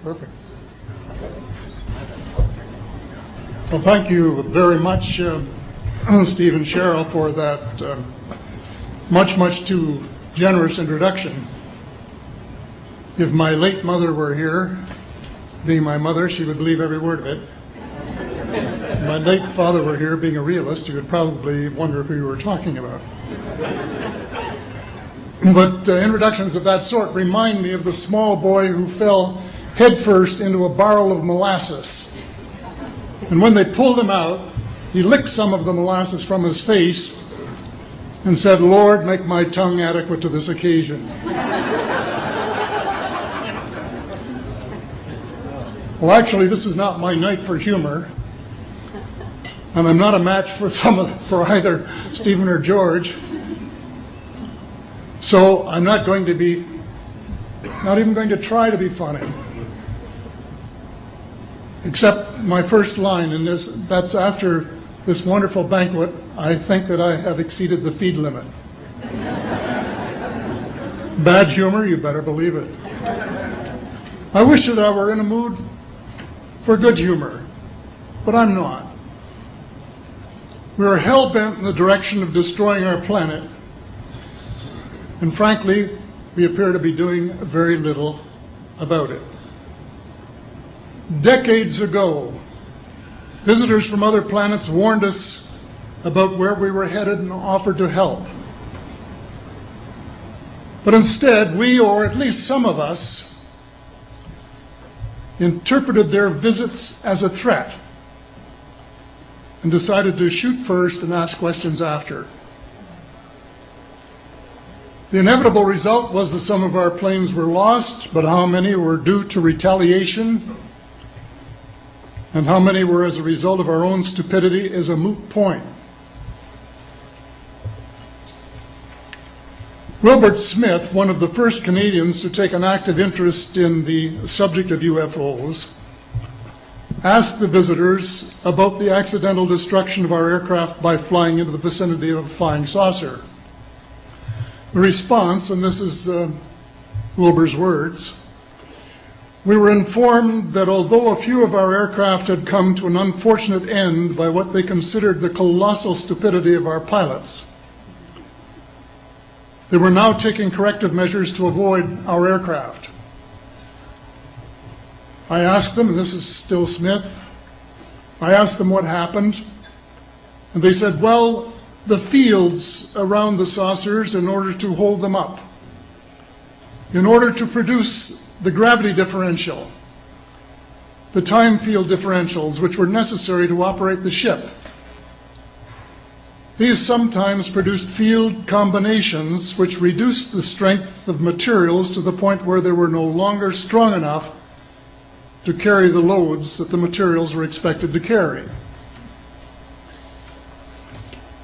Perfect. Well, thank you very much, Steve and Cheryl, for that much too generous introduction. If my late mother were here, being my mother, she would believe every word of it. If my late father were here, being a realist, he would probably wonder who you were talking about. But introductions of that sort remind me of the small boy who fell headfirst into a barrel of molasses. And when they pulled him out, he licked some of the molasses from his face and said, "Lord, make my tongue adequate to this occasion." Well, actually, this is not my night for humor, and I'm not a match for either Stephen or George. So I'm not even going to try to be funny. Except my first line, and that's after this wonderful banquet, I think that I have exceeded the feed limit. Bad humor, you better believe it. I wish that I were in a mood for good humor, but I'm not. We are hell-bent in the direction of destroying our planet, and frankly, we appear to be doing very little about it. Decades ago, visitors from other planets warned us about where we were headed and offered to help. But instead, we, or at least some of us, interpreted their visits as a threat and decided to shoot first and ask questions after. The inevitable result was that some of our planes were lost, but how many were due to retaliation and how many were as a result of our own stupidity is a moot point. Wilbert Smith, one of the first Canadians to take an active interest in the subject of UFOs, asked the visitors about the accidental destruction of our aircraft by flying into the vicinity of a flying saucer. The response, and this is Wilbur's words, "We were informed that although a few of our aircraft had come to an unfortunate end by what they considered the colossal stupidity of our pilots, they were now taking corrective measures to avoid our aircraft. I asked them," and this is still Smith, "I asked them what happened, and they said, well, the fields around the saucers in order to hold them up, in order to produce the gravity differential, the time field differentials which were necessary to operate the ship. These sometimes produced field combinations which reduced the strength of materials to the point where they were no longer strong enough to carry the loads that the materials were expected to carry."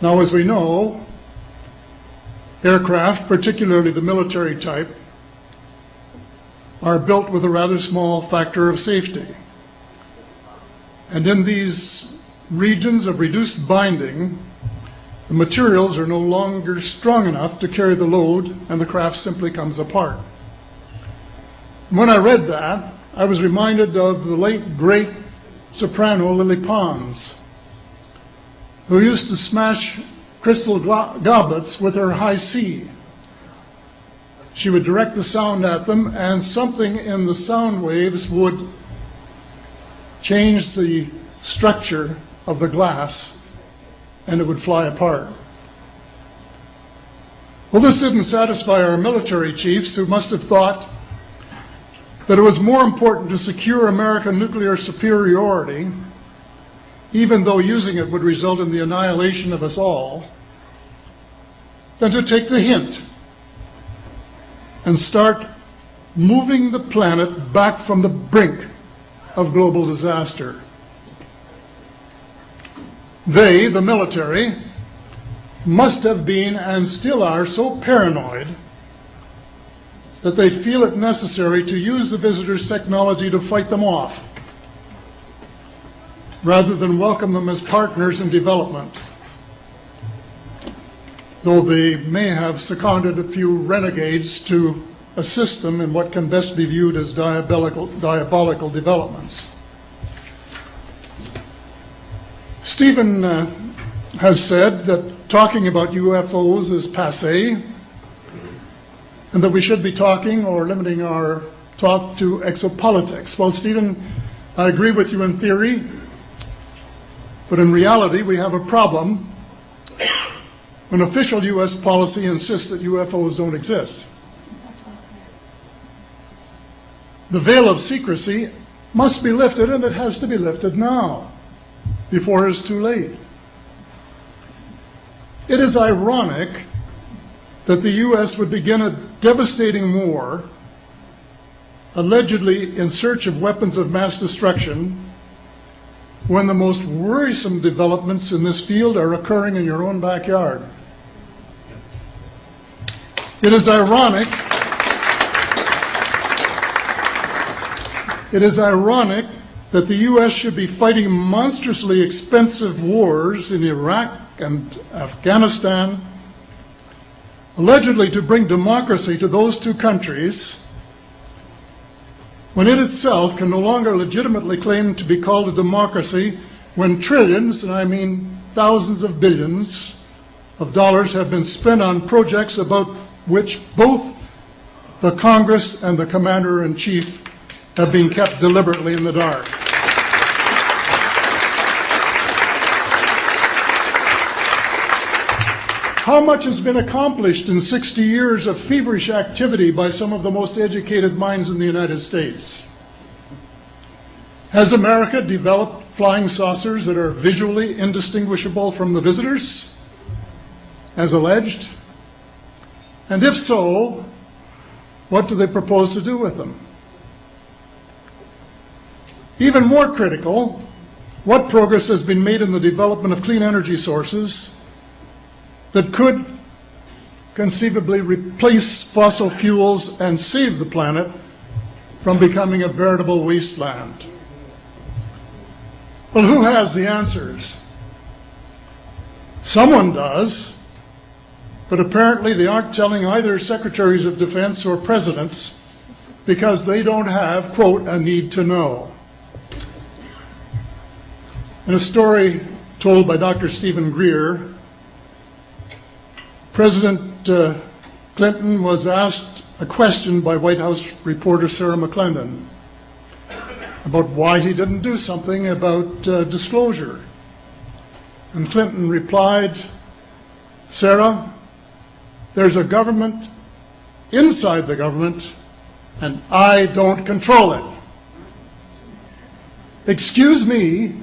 Now, as we know, aircraft, particularly the military type, are built with a rather small factor of safety. And in these regions of reduced binding, the materials are no longer strong enough to carry the load, and the craft simply comes apart. When I read that, I was reminded of the late, great soprano Lily Pons, who used to smash crystal goblets with her high C. She would direct the sound at them, and something in the sound waves would change the structure of the glass, and it would fly apart. Well, this didn't satisfy our military chiefs, who must have thought that it was more important to secure American nuclear superiority, even though using it would result in the annihilation of us all, than to take the hint and start moving the planet back from the brink of global disaster. They, the military, must have been and still are so paranoid that they feel it necessary to use the visitors' technology to fight them off, rather than welcome them as partners in development, though they may have seconded a few renegades to assist them in what can best be viewed as diabolical developments. Stephen has said that talking about UFOs is passé, and that we should be talking or limiting our talk to exopolitics. Well, Stephen, I agree with you in theory, but in reality we have a problem when official U.S. policy insists that UFOs don't exist. The veil of secrecy must be lifted, and it has to be lifted now, before it's too late. It is ironic that the U.S. would begin a devastating war, allegedly in search of weapons of mass destruction, when the most worrisome developments in this field are occurring in your own backyard. It is ironic that the U.S. should be fighting monstrously expensive wars in Iraq and Afghanistan, allegedly to bring democracy to those two countries, when it itself can no longer legitimately claim to be called a democracy, when trillions, and I mean thousands of billions of dollars, have been spent on projects about which both the Congress and the Commander-in-Chief have been kept deliberately in the dark. How much has been accomplished in 60 years of feverish activity by some of the most educated minds in the United States? Has America developed flying saucers that are visually indistinguishable from the visitors, as alleged? And if so, what do they propose to do with them? Even more critical, what progress has been made in the development of clean energy sources that could conceivably replace fossil fuels and save the planet from becoming a veritable wasteland? Well, who has the answers? Someone does, but apparently they aren't telling either secretaries of defense or presidents, because they don't have, quote, a need to know. In a story told by Dr. Stephen Greer, President Clinton was asked a question by White House reporter Sarah McClendon about why he didn't do something about disclosure. And Clinton replied, "Sarah, there's a government inside the government, and I don't control it." Excuse me,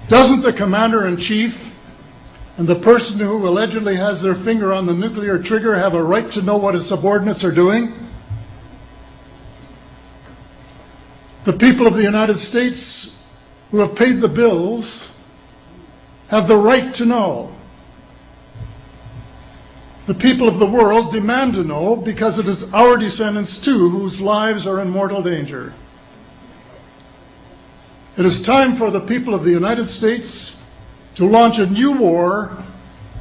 doesn't the Commander-in-Chief and the person who allegedly has their finger on the nuclear trigger have a right to know what his subordinates are doing? The people of the United States who have paid the bills have the right to know. The people of the world demand to know, because it is our descendants too whose lives are in mortal danger. It is time for the people of the United States to launch a new war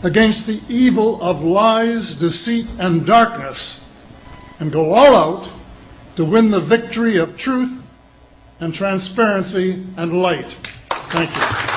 against the evil of lies, deceit, and darkness, and go all out to win the victory of truth and transparency and light. Thank you.